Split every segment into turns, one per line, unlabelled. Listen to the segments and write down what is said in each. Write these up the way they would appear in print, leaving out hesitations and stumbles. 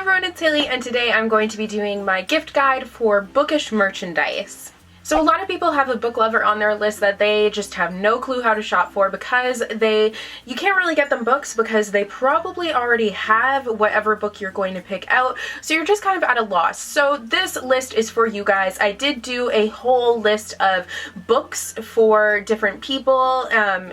everyone, it's Hailey, and today I'm going to be doing my gift guide for Bookish merchandise. So a lot of people have a book lover on their list that they just have no clue how to shop for because you can't really get them books because they probably already have whatever book you're going to pick out, so you're just kind of at a loss. So this list is for you guys. I did do a whole list of books for different people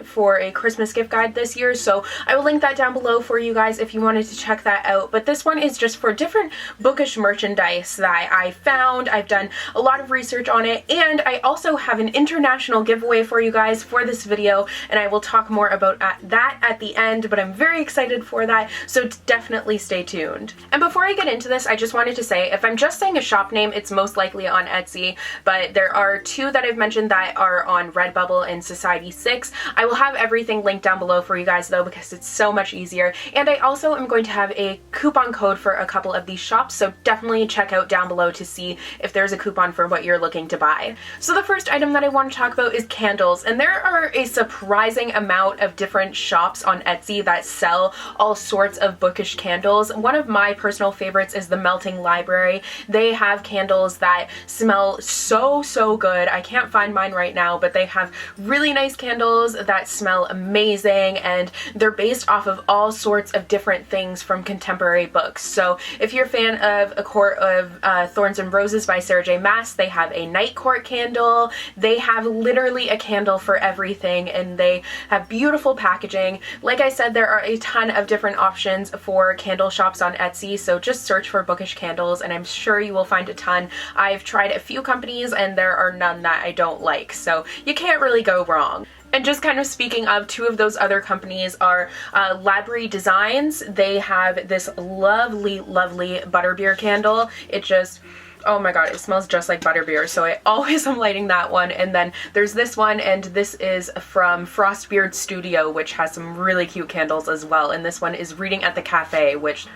for a Christmas gift guide this year, so I will link that down below for you guys if you wanted to check that out. But this one is just for different bookish merchandise that I found. I've done a lot of research on it, and I also have an international giveaway for you guys for this video, and I will talk more about that at the end, but I'm very excited for that, so definitely stay tuned. And before I get into this, I just wanted to say, if I'm just saying a shop name, it's most likely on Etsy, but there are two that I've mentioned that are on Redbubble and Society6. I will have everything linked down below for you guys though, because it's so much easier, and I also am going to have a coupon code for a couple of these shops, so definitely check out down below to see if there's a coupon for what you're looking to buy. So the first item that I want to talk about is candles, and there are a surprising amount of different shops on Etsy that sell all sorts of bookish candles. One of my personal favorites is the Melting Library. They have candles that smell so good. I can't find mine right now, but they have really nice candles that smell amazing, and they're based off of all sorts of different things from contemporary books. So if you're a fan of A Court of Thorns and Roses by Sarah J. Maas, they have a Night Court candle. They have literally a candle for everything, and they have beautiful packaging. Like I said, there are a ton of different options for candle shops on Etsy, so just search for bookish candles and I'm sure you will find a ton. I've tried a few companies and there are none that I don't like, so you can't really go wrong. And just kind of speaking of, two of those other companies are Labrie Designs. They have this lovely butterbeer candle. It just, oh my god, it smells just like butterbeer, so I always am lighting that one. And then there's this one, and this is from Frostbeard Studio, which has some really cute candles as well. And this one is Reading at the Cafe, which,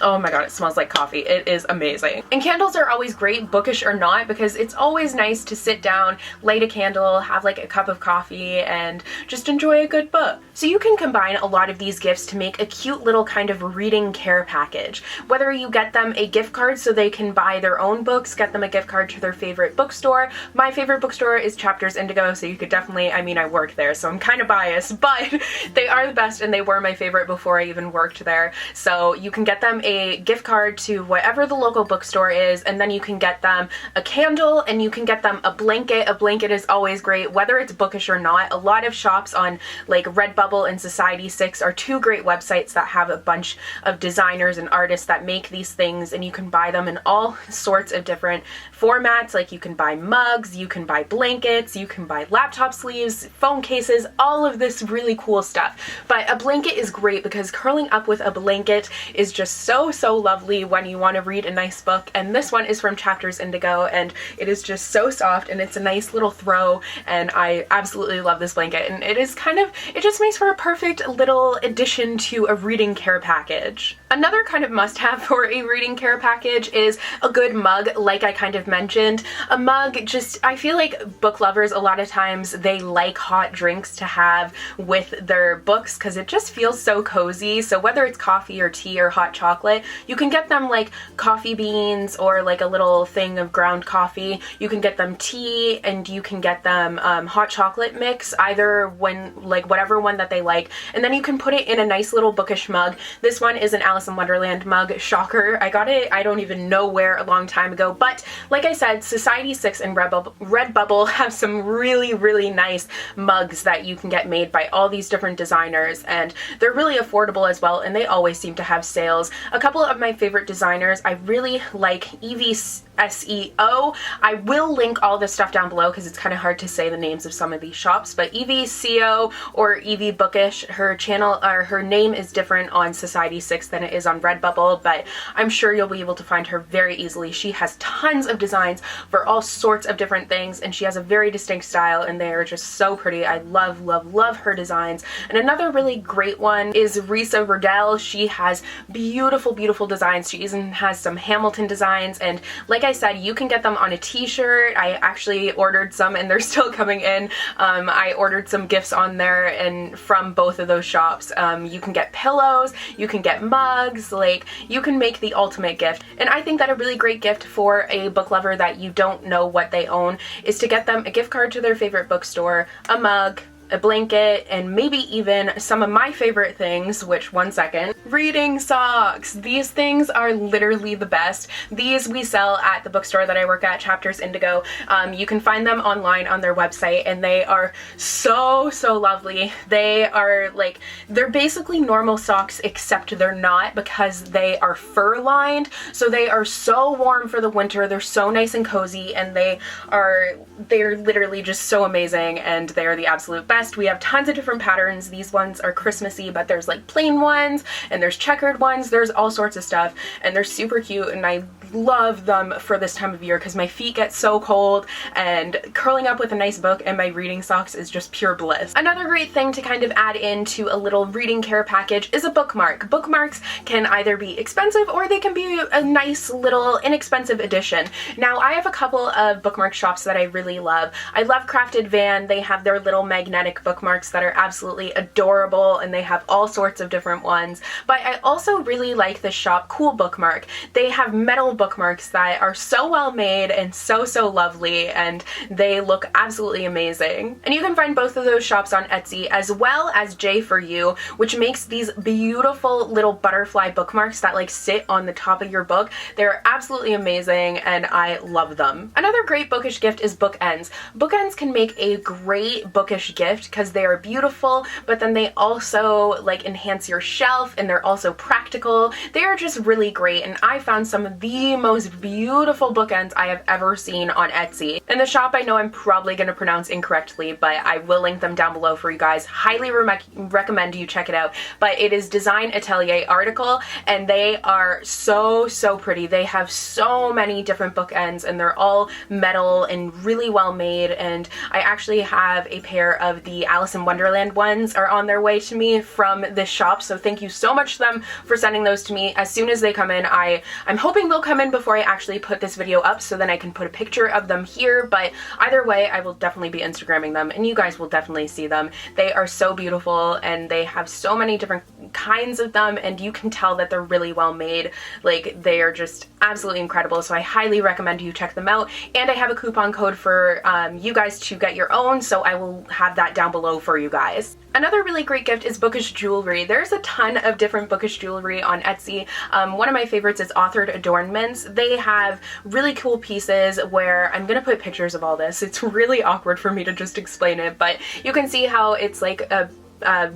oh my god, it smells like coffee. It is amazing. And candles are always great, bookish or not, because it's always nice to sit down, light a candle, have like a cup of coffee, and just enjoy a good book. So you can combine a lot of these gifts to make a cute little kind of reading care package. Whether you get them a gift card so they can buy their own books, get them a gift card to their favorite bookstore. My favorite bookstore is Chapters Indigo, so you could definitely, I mean, I work there, so I'm kind of biased, but they are the best and they were my favorite before I even worked there. So you can get them a gift card to whatever the local bookstore is, and then you can get them a candle, and you can get them a blanket. A blanket is always great, whether it's bookish or not. A lot of shops on like Redbubble and Society6 are two great websites that have a bunch of designers and artists that make these things, and you can buy them in all sorts of different formats. Like you can buy mugs, you can buy blankets, you can buy laptop sleeves, phone cases, all of this really cool stuff. But a blanket is great because curling up with a blanket is just so lovely when you want to read a nice book. And this one is from Chapters Indigo, and it is just so soft, and it's a nice little throw, and I absolutely love this blanket. And it is kind of, it just makes for a perfect little addition to a reading care package. Another kind of must-have for a reading care package is a good mug, like I kind of mentioned. A mug, just, I feel like book lovers, a lot of times they like hot drinks to have with their books because it just feels so cozy. So whether it's coffee or tea or hot chocolate, you can get them like coffee beans or like a little thing of ground coffee. You can get them tea, and you can get them hot chocolate mix, either when, like whatever one that they like, and then you can put it in a nice little bookish mug. This one is an Alice in Wonderland mug. Shocker. I got it, I don't even know where, a long time ago, but like I said, Society6 and Redbubble have some really nice mugs that you can get made by all these different designers, and they're really affordable as well, and they always seem to have sales. A couple of my favorite designers, I really like Evie SEO. I will link all this stuff down below because it's kind of hard to say the names of some of these shops, but Evie SEO or Evie Bookish, her channel or her name is different on Society6 than it is on Redbubble, but I'm sure you'll be able to find her very easily. She has tons of designs for all sorts of different things, and she has a very distinct style, and they are just so pretty. I love her designs. And another really great one is Risa Riddell. She has beautiful designs. She even has some Hamilton designs, and like I said, you can get them on a t-shirt. I actually ordered some and they're still coming in. I ordered some gifts on there and from both of those shops. You can get pillows, you can get mugs, like you can make the ultimate gift. And I think that a really great gift for a book lover that you don't know what they own is to get them a gift card to their favorite bookstore, a mug, a blanket, and maybe even some of my favorite things, which, one second, reading socks. These things are literally the best. These we sell at the bookstore that I work at, Chapters Indigo. You can find them online on their website and they are so lovely. They are like, they're basically normal socks except they're not, because they are fur lined, so they are so warm for the winter. They're so nice and cozy, and they're literally just so amazing, and they are the absolute best. We have tons of different patterns. These ones are Christmassy, but there's like plain ones and there's checkered ones. There's all sorts of stuff, and they're super cute, and I love them for this time of year because my feet get so cold, and curling up with a nice book and my reading socks is just pure bliss. Another great thing to kind of add into a little reading care package is a bookmark. Bookmarks can either be expensive or they can be a nice little inexpensive addition. Now, I have a couple of bookmark shops that I really love. I love Crafted Van. They have their little magnetic bookmarks that are absolutely adorable, and they have all sorts of different ones. But I also really like this shop, Cool Bookmark. They have metal bookmarks that are so well made and so lovely, and they look absolutely amazing. And you can find both of those shops on Etsy, as well as J for You, which makes these beautiful little butterfly bookmarks that like sit on the top of your book. They're absolutely amazing and I love them. Another great bookish gift is bookends. Bookends can make a great bookish gift because they are beautiful, but then they also like enhance your shelf, and they're also practical. They are just really great, and I found some of the most beautiful bookends I have ever seen on Etsy. And the shop I know I'm probably going to pronounce incorrectly, but I will link them down below for you guys. Highly recommend you check it out. But it is Design Atelier Article, and they are so pretty. They have so many different bookends, and they're all metal and really well made, and I actually have a pair of the Alice in Wonderland ones are on their way to me from this shop, so thank you so much to them for sending those to me. As soon as they come in, I'm hoping they'll come in before I actually put this video up, so then I can put a picture of them here, but either way, I will definitely be Instagramming them, and you guys will definitely see them. They are so beautiful, and they have so many different kinds of them, and you can tell that they're really well made. Like, they are just absolutely incredible, so I highly recommend you check them out. And I have a coupon code for you guys to get your own, so I will have that down below for you guys. Another really great gift is bookish jewelry. There's a ton of different bookish jewelry on Etsy. One of my favorites is Authored Adornments. They have really cool pieces where I'm gonna put pictures of all this. It's really awkward for me to just explain it, but you can see how it's like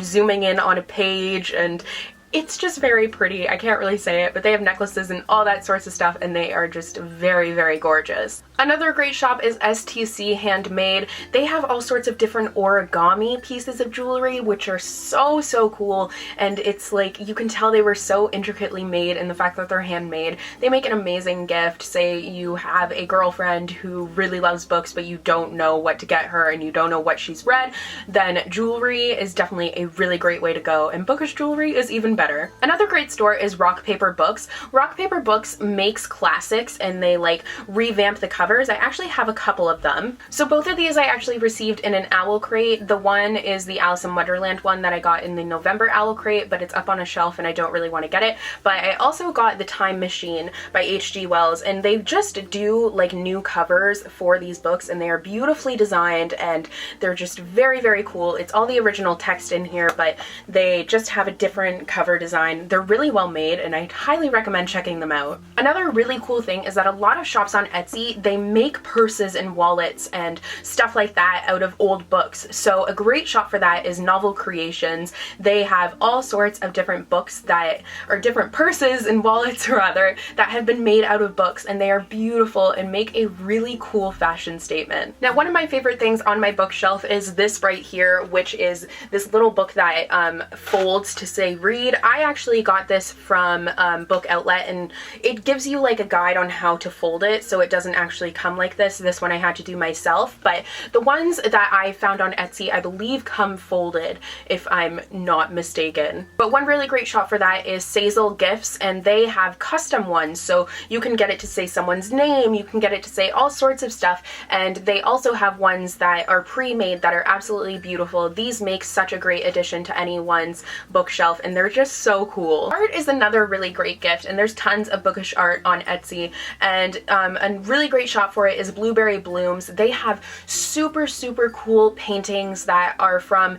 zooming in on a page, and it's just very pretty. I can't really say it, but they have necklaces and all that sorts of stuff, and they are just very gorgeous. Another great shop is STC Handmade. They have all sorts of different origami pieces of jewelry, which are so cool, and it's like, you can tell they were so intricately made, and the fact that they're handmade, they make an amazing gift. Say you have a girlfriend who really loves books, but you don't know what to get her and you don't know what she's read, then jewelry is definitely a really great way to go, and bookish jewelry is even better. Another great store is Rock Paper Books. Rock Paper Books makes classics, and they like revamp the covers. I actually have a couple of them. So both of these I actually received in an owl crate. The one is the Alice in Wonderland one that I got in the November owl crate, but it's up on a shelf and I don't really want to get it. But I also got The Time Machine by H.G. Wells, and they just do like new covers for these books, and they are beautifully designed, and they're just very cool. It's all the original text in here, but they just have a different cover design. They're really well made, and I highly recommend checking them out. Another really cool thing is that a lot of shops on Etsy, they make purses and wallets and stuff like that out of old books. So a great shop for that is Novel Creations. They have all sorts of different books that are different purses and wallets rather, that have been made out of books, and they are beautiful and make a really cool fashion statement. Now, one of my favorite things on my bookshelf is this right here, which is this little book that folds to say read. I actually got this from Book Outlet, and it gives you like a guide on how to fold it, so it doesn't actually come like this. This one I had to do myself, but the ones that I found on Etsy I believe come folded, if I'm not mistaken. But one really great shop for that is Sazel Gifts, and they have custom ones, so you can get it to say someone's name, you can get it to say all sorts of stuff, and they also have ones that are pre-made that are absolutely beautiful. These make such a great addition to anyone's bookshelf, and they're just so cool. Art is another really great gift, and there's tons of bookish art on Etsy, and a really great shop for it is Blueberry Blooms. They have super cool paintings that are from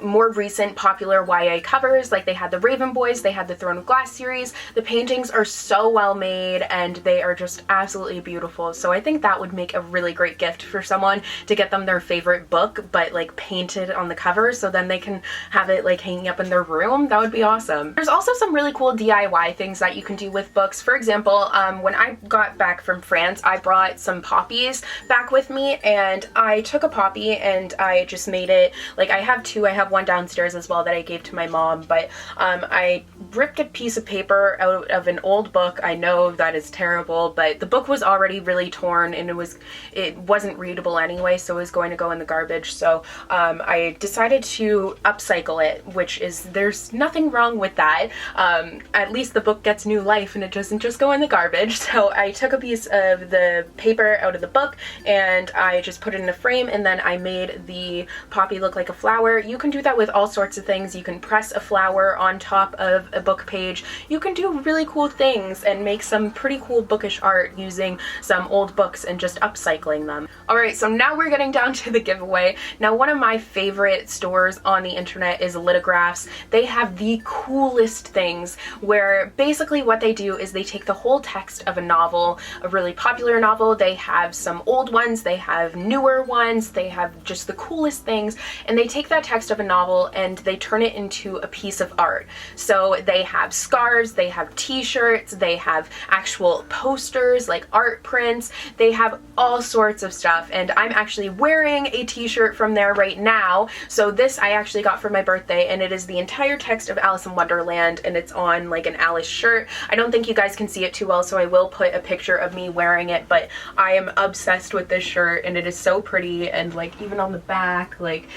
more recent popular YA covers. Like they had the Raven Boys, they had the Throne of Glass series. The paintings are so well made and they are just absolutely beautiful. So I think that would make a really great gift for someone, to get them their favorite book but like painted on the cover, so then they can have it like hanging up in their room. That would be awesome. There's also some really cool DIY things that you can do with books. For example, when I got back from France, I brought some poppies back with me, and I took a poppy and I just made it, like I have two, I have one downstairs as well that I gave to my mom, but I ripped a piece of paper out of an old book. I know that is terrible, but the book was already really torn and it wasn't readable anyway, so it was going to go in the garbage. So I decided to upcycle it, which is, there's nothing wrong with that. At least the book gets new life and it doesn't just go in the garbage. So I took a piece of the paper out of the book and I just put it in a frame, and then I made the poppy look like a flower. You can do that with all sorts of things. You can press a flower on top of a book page. You can do really cool things and make some pretty cool bookish art using some old books and just upcycling them. Alright, so now we're getting down to the giveaway. Now, one of my favorite stores on the internet is Litographs. They have the coolest things, where basically what they do is they take the whole text of a novel, a really popular novel. They have some old ones, they have newer ones, they have just the coolest things, and they take that text of a novel and they turn it into a piece of art. So they have scarves, they have t-shirts, they have actual posters like art prints, they have all sorts of stuff, and I'm actually wearing a t-shirt from there right now. So this I actually got for my birthday, and it is the entire text of Alice in Wonderland, and it's on like an Alice shirt. I don't think you guys can see it too well, so I will put a picture of me wearing it, but I am obsessed with this shirt and it is so pretty, and like even on the back, like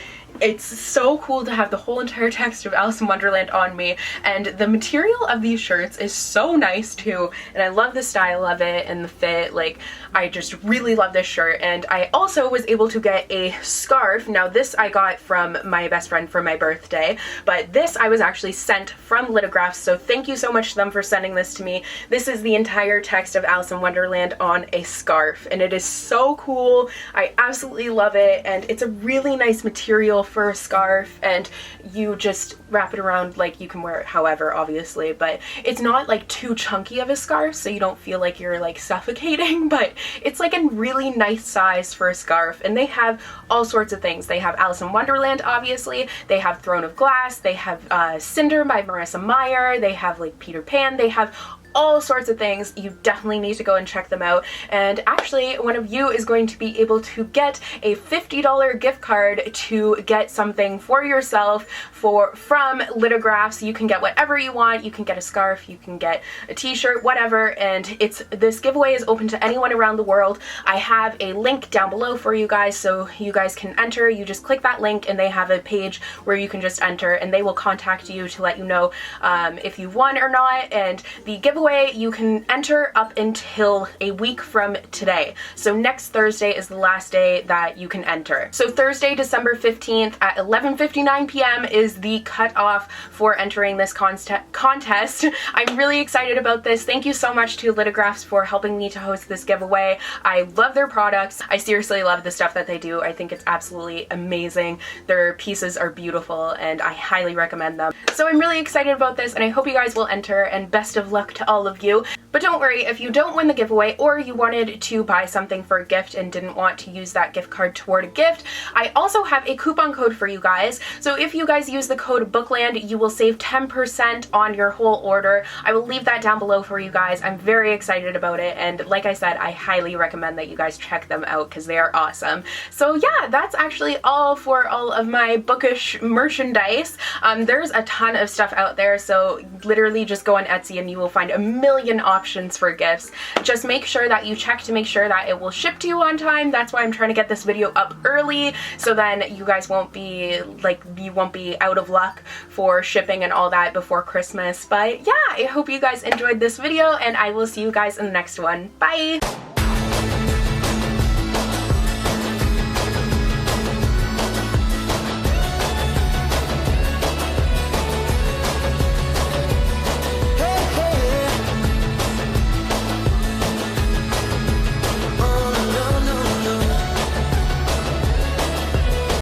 it's so cool to have the whole entire text of Alice in Wonderland on me, and the material of these shirts is so nice too, and I love the style of it and the fit. Like, I just really love this shirt. And I also was able to get a scarf. Now this I got from my best friend for my birthday, but this I was actually sent from Litographs, so thank you so much to them for sending this to me. This is the entire text of Alice in Wonderland on a scarf, and it is so cool. I absolutely love it, and it's a really nice material for a scarf, and you just wrap it around, like you can wear it however, obviously, but it's not like too chunky of a scarf, so you don't feel like you're like suffocating, but it's like a really nice size for a scarf. And they have all sorts of things. They have Alice in Wonderland, obviously, they have Throne of Glass, they have Cinder by Marissa Meyer, they have like Peter Pan, they have all sorts of things. You definitely need to go and check them out. And actually, one of you is going to be able to get a $50 gift card to get something for yourself from Litographs. You can get whatever you want. You can get a scarf, you can get a t-shirt, whatever, and this giveaway is open to anyone around the world. I have a link down below for you guys, so you guys can enter. You just click that link and they have a page where you can just enter, and they will contact you to let you know if you won or not. And the giveaway, you can enter up until a week from today. So next Thursday is the last day that you can enter. So Thursday, December 15th at 11:59 p.m. is the cutoff for entering this contest. I'm really excited about this. Thank you so much to Litographs for helping me to host this giveaway. I love their products. I seriously love the stuff that they do. I think it's absolutely amazing. Their pieces are beautiful and I highly recommend them. So I'm really excited about this, and I hope you guys will enter, and best of luck to all all of you. But don't worry, if you don't win the giveaway or you wanted to buy something for a gift and didn't want to use that gift card toward a gift, I also have a coupon code for you guys. So if you guys use the code Bookland, you will save 10% on your whole order. I will leave that down below for you guys. I'm very excited about it, and like I said, I highly recommend that you guys check them out because they are awesome. So yeah, that's actually all for all of my Bookish merchandise. There's a ton of stuff out there, so literally just go on Etsy and you will find a million options for gifts. Just make sure that you check to make sure that it will ship to you on time. That's why I'm trying to get this video up early, so then you guys won't be out of luck for shipping and all that before Christmas. But yeah, I hope you guys enjoyed this video, and I will see you guys in the next one. Bye!